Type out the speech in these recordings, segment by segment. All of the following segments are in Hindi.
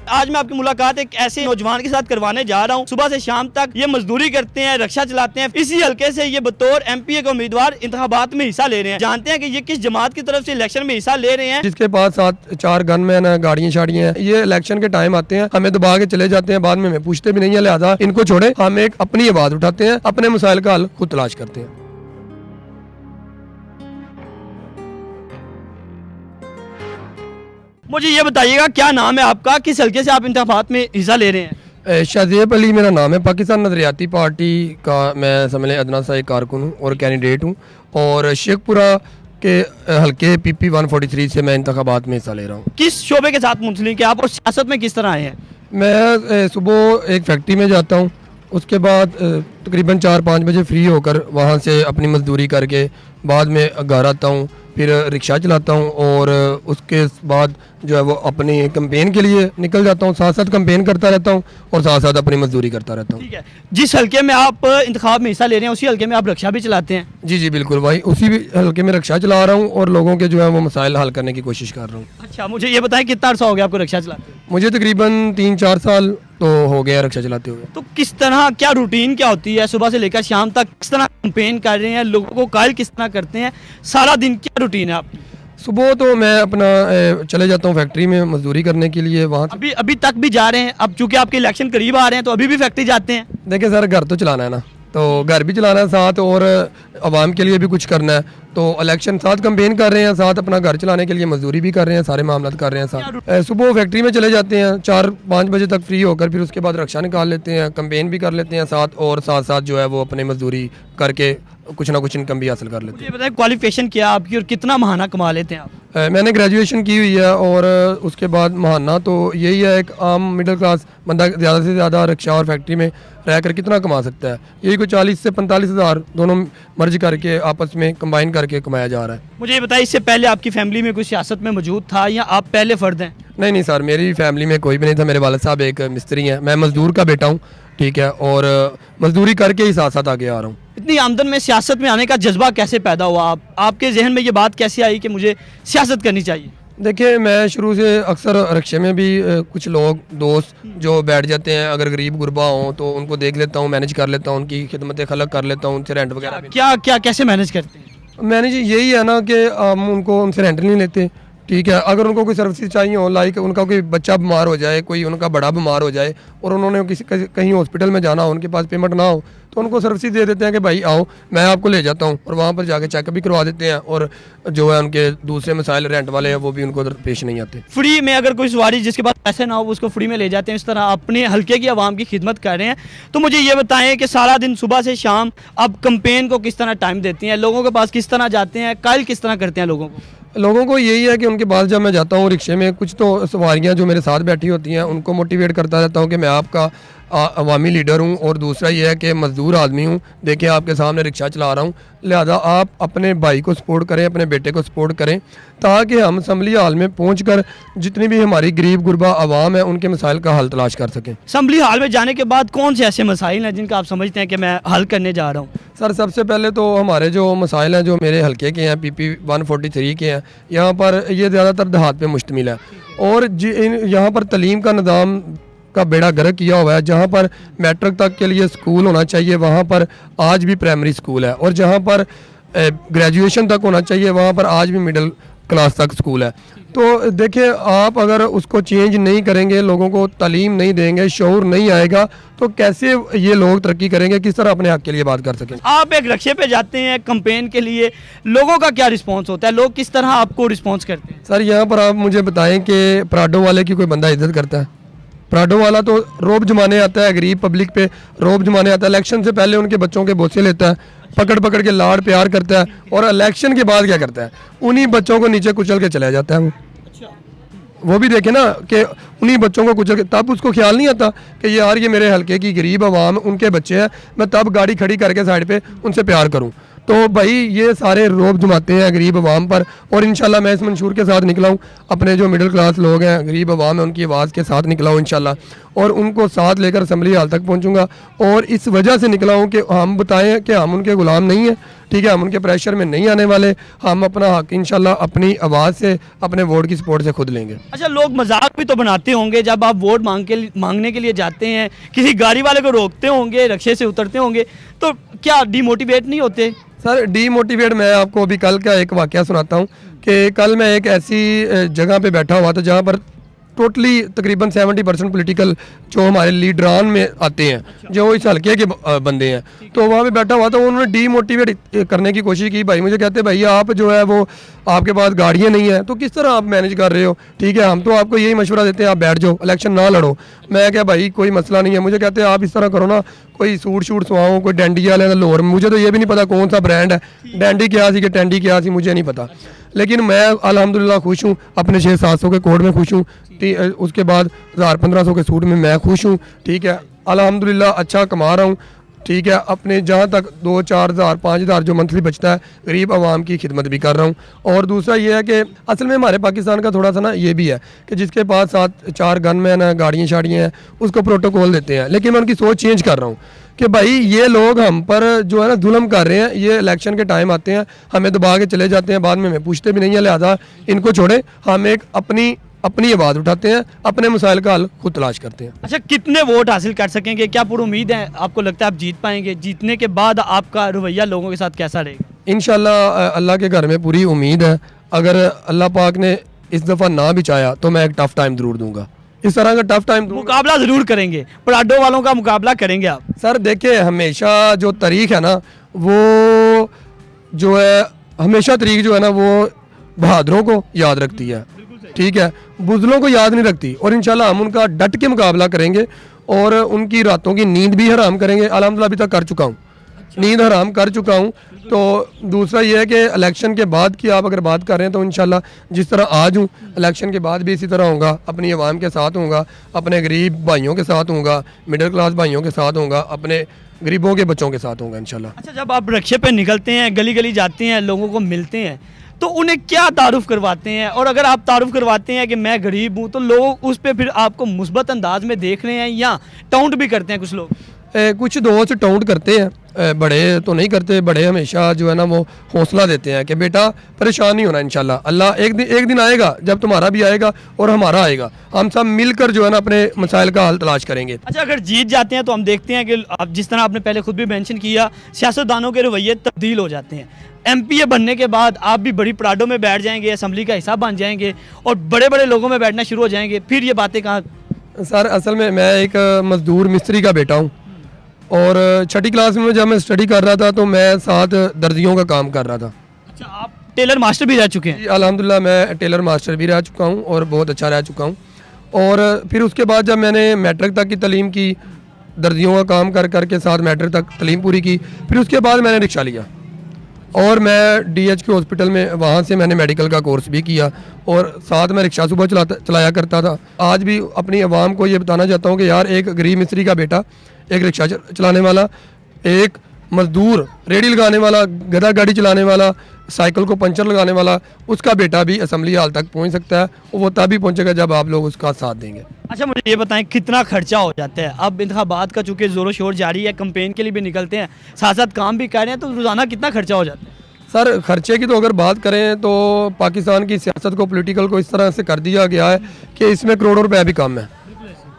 आज मैं आपकी मुलाकात एक ऐसे नौजवान के साथ करवाने जा रहा हूँ। सुबह से शाम तक ये मजदूरी करते हैं, रिक्शा चलाते हैं। इसी हल्के से ये बतौर एमपीए के उम्मीदवार इंतखाबात में हिस्सा ले रहे हैं। जानते हैं कि ये किस जमात की तरफ से इलेक्शन में हिस्सा ले रहे हैं। जिसके पास 7-4 गनमैन है, गाड़ियाँ शाड़ियाँ हैं, ये इलेक्शन के टाइम आते हैं, हमें दबा के चले जाते हैं, बाद में हमें पूछते भी नहीं है। लिहाजा इनको छोड़े, हम एक अपनी आवाज उठाते हैं, अपने मसाइल का हल खुद तलाश करते हैं। मुझे ये बताइएगा, क्या नाम है आपका, किस हल्के से आप इंतखाबात में हिस्सा ले रहे हैं? शाहजेब अली मेरा नाम है। पाकिस्तान नजरियाती पार्टी का मैं समझ लें अदना सा एक कारकुन हूँ और कैंडिडेट हूँ, और शेखपुरा के हल्के PP 143 से मैं इंतखाबात में हिस्सा ले रहा हूँ। किस शोबे के साथ मुंसलिक है आप और सियासत में किस तरह आए हैं? मैं सुबह एक फैक्ट्री में जाता हूँ, उसके बाद तकरीबन 4-5 बजे फ्री होकर वहाँ से अपनी मजदूरी करके बाद में घर आता हूँ, फिर रिक्शा चलाता हूँ, और उसके बाद जो है वो अपनी कैंपेन के लिए निकल जाता हूँ। साथ साथ कैंपेन करता रहता हूँ और साथ साथ अपनी मजदूरी करता रहता हूँ। ठीक है, जिस हल्के में आप इंतखाब में हिस्सा ले रहे हैं उसी हल्के में आप रिक्शा भी चलाते हैं? जी जी बिल्कुल भाई, उसी भी हल्के में रिक्शा चला रहा हूँ और लोगों के जो है वो मसाइल हल करने की कोशिश कर रहा हूँ। अच्छा, मुझे ये बताएं कितना अर्सा हो गया आपको रिक्शा चलाते हुए? मुझे तकरीबन 3-4 साल तो हो गया रिक्शा चलाते हुए। तो किस तरह, क्या रूटीन क्या होती है सुबह से लेकर शाम तक? किस तरह कैंपेन कर रहे हैं, लोगों को कायल किस तरह करते हैं, सारा दिन क्या रूटीन है आपकी? सुबह तो मैं अपना चले जाता हूँ फैक्ट्री में मजदूरी करने के लिए। वहाँ अभी तक भी जा रहे हैं? अब चूंकि आपके इलेक्शन करीब आ रहे हैं तो अभी भी फैक्ट्री जाते हैं? देखिए सर, घर तो चलाना है ना, तो घर भी चलाना है साथ, और आवाम के लिए भी कुछ करना है। तो इलेक्शन साथ कैंपेन कर रहे हैं, साथ अपना घर चलाने के लिए मजदूरी भी कर रहे हैं, सारे मामला कर रहे हैं साथ। सुबह फैक्ट्री में चले जाते हैं 4-5 बजे तक फ्री होकर, फिर उसके बाद रिक्शा निकाल लेते हैं, कैंपेन भी कर लेते हैं साथ, और साथ साथ जो है वो अपनी मजदूरी करके कुछ ना कुछ इनकम भी हासिल कर लेते हैं। मुझे बताएं क्वालिफिकेशन क्या आपकी और कितना महाना कमा लेते हैं आप? मैंने ग्रेजुएशन की हुई है, और उसके बाद महाना तो यही है, एक आम मिडिल क्लास बंदा ज़्यादा से ज़्यादा रिक्शा और फैक्ट्री में रहकर कितना कमा सकता है। यही कोई 40 से 45 हज़ार दोनों मर्ज करके आपस में कंबाइन करके कमाया जा रहा है। मुझे ये बताइए, इससे पहले आपकी फैमिली में कोई सियासत में मौजूद था या आप पहले फ़र्द हैं? नहीं सर, मेरी फैमिली में कोई भी नहीं था। मेरे वालिद साहब एक मिस्त्री हैं, मैं मज़दूर का बेटा हूँ, ठीक है, और मजदूरी करके ही साथ साथ आगे आ रहा हूँ। इतनी आमदन में सियासत में आने का जज्बा कैसे पैदा हुआ? आपके जहन में ये बात कैसे आई कि मुझे सियासत करनी चाहिए? देखिए, मैं शुरू से अक्सर रिक्शे में भी कुछ लोग दोस्त जो बैठ जाते हैं, अगर गरीब गुरबा हों तो उनको देख लेता हूँ, मैनेज कर लेता हूँ, उनकी खिदमत खलक कर लेता हूँ, उनसे रेंट वगैरह। क्या कैसे मैनेज करते हैं? मैनेज यही है ना कि हम उनको उनसे रेंट नहीं लेते, ठीक है। अगर उनको कोई सर्विस चाहिए हो, लाइक उनका कोई बच्चा बीमार हो जाए, कोई उनका बड़ा बीमार हो जाए और उन्होंने कहीं हॉस्पिटल में जाना हो, उनके पास पेमेंट ना हो, तो उनको सर्विस दे देते हैं कि भाई आओ, मैं आपको ले जाता हूँ, और वहाँ पर जाके चेकअप भी करवा देते हैं, और जो है उनके दूसरे मसाइल रेंट वाले हैं वो भी उनको पेश नहीं आते। फ्री में अगर कोई सवारी जिसके पास पैसे ना हो उसको फ्री में ले जाते हैं, इस तरह अपने हल्के की आवाम की खिदमत कर रहे हैं। तो मुझे ये बताएं कि सारा दिन सुबह से शाम आप कैंपेन को किस तरह टाइम देती हैं, लोगों के पास किस तरह जाते हैं, कायल किस तरह करते हैं लोगों को यही है कि उनके पास जब मैं जाता हूँ रिक्शे में, कुछ तो सवारियाँ जो मेरे साथ बैठी होती हैं उनको मोटिवेट करता रहता हूँ कि मैं आपका अवामी लीडर हूँ, और दूसरा ये है कि मजदूर आदमी हूँ, देखिए आपके सामने रिक्शा चला रहा हूँ, लिहाजा आप अपने भाई को सपोर्ट करें, अपने बेटे को सपोर्ट करें, ताकि हम असम्बली हाल में पहुंचकर जितनी भी हमारी गरीब गुरबा आवाम है उनके मसाइल का हल तलाश कर सकें। असम्बली हाल में जाने के बाद कौन से ऐसे मसाइल हैं जिनका आप समझते हैं कि मैं हल करने जा रहा हूँ? सर, सबसे पहले तो हमारे जो मसाइल हैं जो मेरे हल्के के हैं, PP 143 के हैं, यहाँ पर ये ज़्यादातर देहात पे मुश्तमिल है, और यहाँ पर तलीम का निज़ाम का बेड़ा गर्क किया हुआ है। जहाँ पर मैट्रिक तक के लिए स्कूल होना चाहिए वहाँ पर आज भी प्राइमरी स्कूल है, और जहाँ पर ग्रेजुएशन तक होना चाहिए वहाँ पर आज भी मिडिल क्लास तक स्कूल है। तो देखिए, आप अगर उसको चेंज नहीं करेंगे, लोगों को तालीम नहीं देंगे, शऊर नहीं आएगा, तो कैसे ये लोग तरक्की करेंगे, किस तरह अपने हक के लिए बात कर सकें। आप एक रिक्शे पे जाते हैं कैंपेन के लिए, लोगों का क्या रिस्पांस होता है, लोग किस तरह आपको रिस्पांस करते हैं? सर, यहाँ पर आप मुझे बताएं कि प्राडो वाले की कोई बंदा इज्जत करता है? प्राडो वाला तो रोब जमाने आता है, गरीब पब्लिक पे रोब जमाने आता है। इलेक्शन से पहले उनके बच्चों के बोसे लेता है, पकड़ पकड़ के लाड़ प्यार करता है, और इलेक्शन के बाद क्या करता है, उन्हीं बच्चों को नीचे कुचल के चला जाता है। वो भी देखे ना कि उन्हीं बच्चों को कुचल के, तब उसको ख्याल नहीं आता कि यार ये मेरे हल्के की गरीब आवाम, उनके बच्चे हैं, मैं तब गाड़ी खड़ी करके साइड पे उनसे प्यार करूं। तो भाई ये सारे रोब जमाते हैं गरीब आवाम पर, और इंशाल्लाह मैं इस मंशूर के साथ निकला हूँ, अपने जो मिडिल क्लास लोग हैं, गरीब आवाम है, उनकी आवाज़ के साथ निकला हूँ इंशाल्लाह, और उनको साथ लेकर असम्बली हाल तक पहुँचूँगा। और इस वजह से निकला हूँ कि हम बताएं कि हम उनके ग़ुलाम नहीं हैं, ठीक है, हम उनके प्रेशर में नहीं आने वाले। हम अपना हक इंशाल्लाह अपनी आवाज़ से, अपने वोट की सपोर्ट से खुद लेंगे। अच्छा, लोग मजाक भी तो बनाते होंगे जब आप वोट मांगने के लिए जाते हैं, किसी गाड़ी वाले को रोकते होंगे, रिक्शे से उतरते होंगे, तो क्या डिमोटिवेट नहीं होते? सर डीमोटिवेट, मैं आपको अभी कल का एक वाकया सुनाता हूँ कि कल मैं एक ऐसी जगह पे बैठा हुआ था जहाँ पर टोटली तकरीबन 70% पॉलिटिकल जो हमारे लीडरान में आते हैं, जो इस हल्के के बंदे हैं, तो वहाँ पे बैठा हुआ था। उन्होंने डीमोटिवेट करने की कोशिश की। भाई मुझे कहते भाई आप जो है वो, आपके पास गाड़ियाँ नहीं है तो किस तरह आप मैनेज कर रहे हो, ठीक है, हम तो आपको यही मशवरा देते हैं आप बैठ जाओ, इलेक्शन ना लड़ो। मैं क्या भाई कोई मसला नहीं है। मुझे कहते हैं आप इस तरह करो ना, कोई सूट शूट सुवाओ, कोई डैंडी वाले लोअर, मुझे तो ये भी नहीं पता कौन सा ब्रांड है, डैंडी क्या सी कि टैंडी क्या सी, मुझे नहीं पता। लेकिन मैं अल्हम्दुलिल्लाह खुश हूँ, अपने 600-700 के कोड में खुश हूँ, उसके बाद 1000-1500 के सूट में मैं खुश हूँ, ठीक है, अल्हम्दुलिल्लाह अच्छा कमा रहा हूँ, ठीक है, अपने जहाँ तक 2-4 हज़ार 5 हज़ार जो मंथली बचता है गरीब आवाम की खिदमत भी कर रहा हूँ। और दूसरा ये है कि असल में हमारे पाकिस्तान का थोड़ा सा ना ये भी है कि जिसके पास 7-4 गनमैन है, गाड़ियाँ शाड़ियाँ हैं, उसको प्रोटोकॉल देते हैं। लेकिन मैं उनकी सोच चेंज कर रहा हूँ कि भाई ये लोग हम पर जो है ना जुल्म कर रहे हैं, ये इलेक्शन के टाइम आते हैं, हमें दबा के चले जाते हैं, बाद में हमें पूछते भी नहीं है, लिहाजा इनको छोड़े, हम एक अपनी आवाज़ उठाते हैं, अपने मसाइल का हल खुद तलाश करते हैं। अच्छा, कितने वोट हासिल कर सकेंगे? क्या पूरी उम्मीद है, आपको लगता है आप जीत पाएंगे? जीतने के बाद आपका रवैया लोगों के साथ कैसा रहेगा? इंशाल्लाह अल्लाह के घर में पूरी उम्मीद है। अगर अल्लाह पाक ने इस दफ़ा ना भी चाहा तो मैं एक टफ टाइम ज़रूर दूंगा, इस तरह का टफ टाइम दूंगा। मुकाबला ज़रूर करेंगे, पराडो वालों का मुकाबला करेंगे आप? सर देखिए, हमेशा जो तारीख है ना, वो जो है हमेशा तारीख जो है ना वो बहादुरों को याद रखती है, ठीक है, बुज़लों को याद नहीं रखती। और इंशाल्लाह हम उनका डट के मुकाबला करेंगे और उनकी रातों की नींद भी हराम करेंगे। अल्हम्दुलिल्लाह अभी तक कर चुका हूँ, नींद हराम कर चुका हूँ। तो दूसरा ये है कि इलेक्शन के बाद की आप अगर बात कर रहे हैं तो इंशाल्लाह जिस तरह आज हूँ, इलेक्शन के बाद भी इसी तरह होगा, अपनी आवाम के साथ होगा, अपने गरीब भाइयों के साथ होगा, मिडिल क्लास भाइयों के साथ होगा, अपने गरीबों के बच्चों के साथ होगा इंशाल्लाह। अच्छा, जब आप रिक्शे पे निकलते हैं, गली गली जाते हैं, लोगों को मिलते हैं, तो उन्हें क्या तारुफ करवाते हैं? और अगर आप तारुफ करवाते हैं कि मैं गरीब हूँ, तो लोग उस पर फिर आपको मुस्बत अंदाज में देख रहे हैं या टाउंट भी करते हैं? कुछ लोग कुछ दोस्त टाउंट करते हैं, बड़े तो नहीं करते। बड़े हमेशा जो है ना वो हौसला देते हैं कि बेटा परेशान नहीं होना, इंशाल्लाह अल्लाह एक दिन आएगा जब तुम्हारा भी आएगा और हमारा आएगा, हम सब मिलकर जो है ना अपने मसाइल का हल तलाश करेंगे। अच्छा, अगर जीत जाते हैं तो हम देखते हैं कि आप जिस तरह आपने पहले खुद भी मेंशन किया, सियासतदानों के रवैये तब्दील हो जाते हैं। एमपीए बनने के बाद आप भी बड़ी पराडों में बैठ जाएंगे, असम्बली का हिस्सा बन जाएंगे और बड़े बड़े लोगों में बैठना शुरू हो जाएंगे, फिर ये बातें कहाँ? सर असल में मैं एक मजदूर मिस्त्री का बेटा हूँ और 6ठी क्लास में जब मैं स्टडी कर रहा था तो मैं 7 दर्जियों का काम कर रहा था। अच्छा, आप टेलर मास्टर भी रह चुके हैं? अल्हम्दुलिल्लाह मैं टेलर मास्टर भी रह चुका हूँ और बहुत अच्छा रह चुका हूँ। और फिर उसके बाद जब मैंने मैट्रिक तक की तालीम की, दर्जियों का काम कर करके 7 मैट्रिक तक तालीम पूरी की, फिर उसके बाद मैंने रिक्शा लिया और मैं DHQ हॉस्पिटल में वहाँ से मैंने मेडिकल का कोर्स भी किया और साथ में रिक्शा सुबह चलाया करता था। आज भी अपनी आवाम को ये बताना चाहता हूँ कि यार एक गरीब मिस्त्री का बेटा, एक रिक्शा चलाने वाला, एक मजदूर रेडी लगाने वाला, गधा गाड़ी चलाने वाला, साइकिल को पंचर लगाने वाला, उसका बेटा भी असम्बली हाल तक पहुंच सकता है। वो तभी पहुंचेगा जब आप लोग उसका साथ देंगे। अच्छा, मुझे ये बताएं कितना खर्चा हो जाता है? अब इंतखाबात का चूँकि ज़ोरों शोर जारी है, कंपेन के लिए भी निकलते हैं, साथ साथ काम भी कर रहे हैं, तो रोज़ाना कितना खर्चा हो जाता है? सर खर्चे की तो अगर बात करें तो पाकिस्तान की सियासत को, पॉलिटिकल को इस तरह से कर दिया गया है कि इसमें करोड़ों रुपये भी कम है।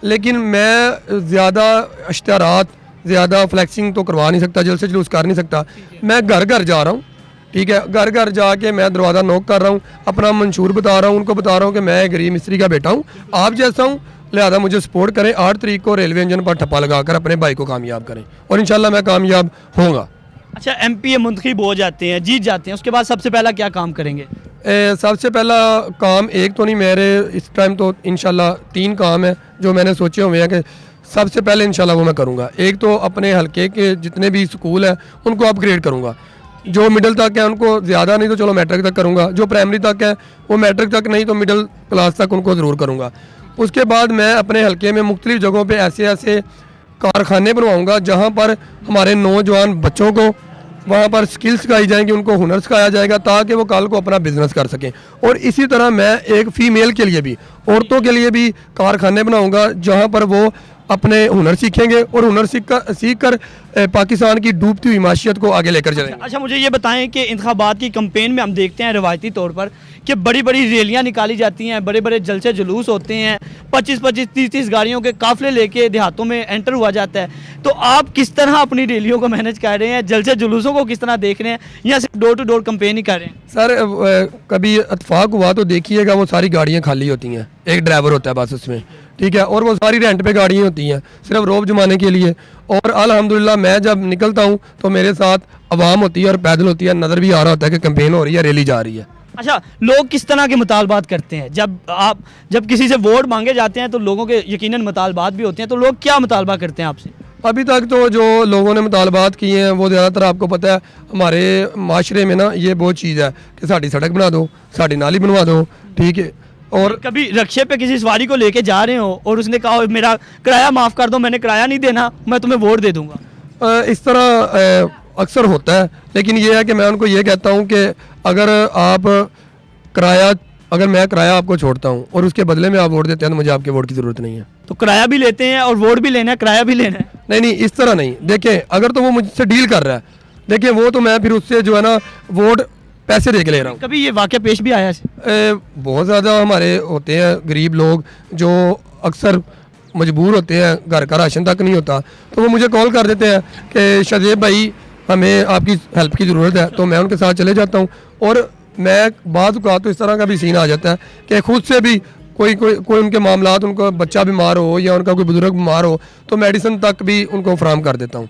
लेकिन मैं ज़्यादा इश्तिहारात, ज़्यादा फ्लैक्सिंग तो करवा नहीं सकता, जल्द से जुलूस कर नहीं सकता। मैं घर घर जा रहा हूँ, ठीक है, घर घर जाके मैं दरवाज़ा नोक कर रहा हूँ, अपना मंशूर बता रहा हूँ, उनको बता रहा हूँ कि मैं गरीब मिस्त्री का बेटा हूँ, आप जैसा हूँ, लिहाजा मुझे सपोर्ट करें। 8 तारीख को रेलवे इंजन पर ठप्पा लगाकर अपने भाई को कामयाब करें और इंशाल्लाह मैं कामयाब होऊंगा। अच्छा, एमपीए मुंतखब हो जाते हैं, जीत जाते हैं, उसके बाद सबसे पहला क्या काम करेंगे? सबसे पहला काम एक तो नहीं, मेरे इस टाइम तो इंशाल्लाह 3 काम है जो मैंने सोचे हुए हैं कि सबसे पहले इंशाल्लाह वो मैं करूँगा। एक तो अपने हल्के के जितने भी स्कूल हैं उनको अपग्रेड करूँगा, जो मिडिल तक है उनको ज़्यादा नहीं तो चलो मैट्रिक तक करूँगा, जो प्राइमरी तक है वो मैट्रिक तक नहीं तो मिडिल क्लास तक उनको ज़रूर करूँगा। उसके बाद मैं अपने हल्के में मुख्तलिफ जगहों पे ऐसे ऐसे कारखाने बनवाऊँगा जहाँ पर हमारे नौजवान बच्चों को वहाँ पर स्किल्स सिखाई जाएंगी, उनको हुनर सिखाया जाएगा ताकि वो कल को अपना बिजनेस कर सकें। और इसी तरह मैं एक फ़ीमेल के लिए भी, औरतों के लिए भी कारखाने बनाऊँगा जहाँ पर वो अपने हुनर सीखेंगे और हुनर सीख कर पाकिस्तान की डूबती हुई माशियत को आगे लेकर चलेंगे। अच्छा, मुझे ये बताएं कि इंतखाबात की कैंपेन में हम देखते हैं रवायती तौर पर कि बड़ी बड़ी रैलियां निकाली जाती हैं, बड़े बड़े जलसे जुलूस होते हैं, 25-25, 30-30 गाड़ियों के काफिले लेके देहातों में एंटर हुआ जाता है। तो आप किस तरह अपनी रैलियों को मैनेज कर रहे हैं, जलसे जुलूसों को किस तरह देख रहे हैं, या सिर्फ डोर टू डोर कैंपेन ही कर रहे हैं? सर कभी इत्तेफाक हुआ तो देखिएगा वो सारी गाड़ियाँ खाली होती हैं, एक ड्राइवर होता है बस उसमें, ठीक है, और वो सारी रेंट पे गाड़ियाँ होती हैं सिर्फ रोब जमाने के लिए। और अल्हम्दुलिल्लाह मैं जब निकलता हूँ तो मेरे साथ अवाम होती है और पैदल होती है, नज़र भी आ रहा होता है कि कैंपेन हो रही है, रैली जा रही है। अच्छा, लोग किस तरह के मुतालबात करते हैं? जब किसी से वोट मांगे जाते हैं तो लोगों के यकीनन मुतालबात भी होते हैं, तो लोग क्या मुतालबा करते हैं आपसे? अभी तक तो जो लोगों ने मुतालबात किए हैं वो ज़्यादातर आपको पता है हमारे माशरे में ना ये बहुत चीज़ है कि साड़ी सड़क बना दो, साड़ी नाली बनवा दो, ठीक है। और कभी रक्शे पे किसी सवारी को लेके जा रहे हो और उसने कहा मेरा किराया माफ़ कर दो, मैंने किराया नहीं देना, मैं तुम्हें वोट दे दूंगा, इस तरह अक्सर होता है, लेकिन ये है कि मैं उनको ये कहता हूँ कि अगर मैं किराया आपको छोड़ता हूँ और उसके बदले में आप वोट देते हैं तो मुझे आपके वोट की ज़रूरत नहीं है। तो किराया भी लेते हैं और वोट भी लेना है, किराया भी लेना है? नहीं, इस तरह नहीं। देखें, अगर तो वो मुझसे डील कर रहा है, देखिए वो तो मैं फिर उससे जो है ना वोट पैसे दे के ले रहा हूँ। कभी ये वाक़या पेश भी आया है? बहुत ज़्यादा हमारे होते हैं गरीब लोग जो अक्सर मजबूर होते हैं, घर का राशन तक नहीं होता, तो वो मुझे कॉल कर देते हैं कि शजेब भाई हमें आपकी हेल्प की ज़रूरत है, तो मैं उनके साथ चले जाता हूँ। और मैं बात का तो इस तरह का भी सीन आ जाता है कि खुद से भी कोई उनके मामलात, उनका बच्चा बीमार हो या उनका कोई बुजुर्ग बीमार हो तो मेडिसिन तक भी उनको फराहम कर देता हूँ।